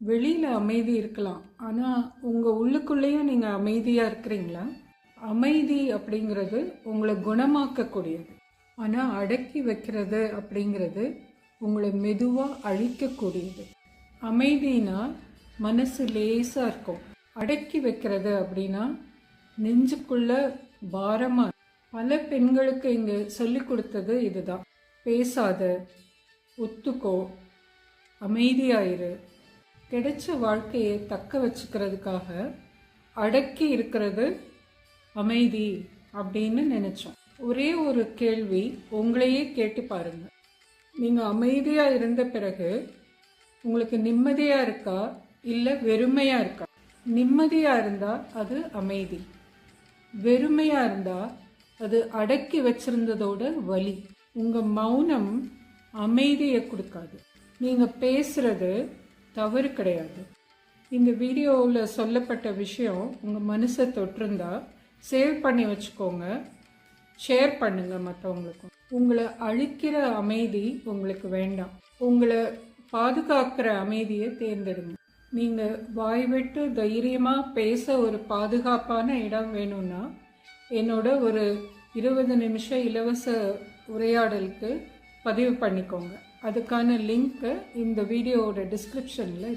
வெளியில் அமைதி இருக்கலாம், ஆனால் உங்கள் உள்ளுக்குள்ளேயும் நீங்கள் அமைதியாக இருக்கிறீங்களா? அமைதி அப்படிங்கிறது உங்களை குணமாக்கக்கூடியது, ஆனால் அடக்கி வைக்கிறது அப்படிங்கிறது உங்களை மெதுவாக அழிக்கக்கூடியது. அமைதினா மனசு லேசாக இருக்கும், அடக்கி வைக்கிறது அப்படின்னா நெஞ்சுக்குள்ள பாரமாக. பல பெண்களுக்கு இங்கே சொல்லி கொடுத்தது இதுதான்: பேசாத, ஒத்துக்கோ, அமைதியாயிரு. கிடைச்ச வாழ்க்கையை தக்க வச்சுக்கிறதுக்காக அடக்கி இருக்கிறது அமைதி அப்படின்னு நினைச்சோம். ஒரே ஒரு கேள்வி உங்களையே கேட்டு பாருங்க: நீங்க அமைதியா இருந்த பிறகு உங்களுக்கு நிம்மதியா இருக்கா, இல்லை வெறுமையா இருக்கா? நிம்மதியா இருந்தா அது அமைதி, வெறுமையா இருந்தா அது அடக்கி வச்சிருந்ததோட வலி. உங்க மௌனம் அமைதியை கொடுக்காது. நீங்க பேசுறது தவறு கிடையாது. இந்த வீடியோவில் சொல்லப்பட்ட விஷயம் உங்கள் மனசை தொட்டிருந்தா சேவ் பண்ணி வச்சுக்கோங்க, ஷேர் பண்ணுங்க மற்றவங்களுக்கும். உங்களை அழிக்கிற அமைதி உங்களுக்கு வேண்டாம், உங்களை பாதுகாக்கிற அமைதியை தேர்ந்தெடுங்க. நீங்கள் வாய் விட்டு தைரியமாக பேச ஒரு பாதுகாப்பான இடம் வேணும்னா என்னோட ஒரு 20 நிமிஷம் இலவச உரையாடலுக்கு பதிவு பண்ணிக்கோங்க. அதுக்கான லிங்க்கு இந்த வீடியோவோட டிஸ்கிரிப்ஷனில்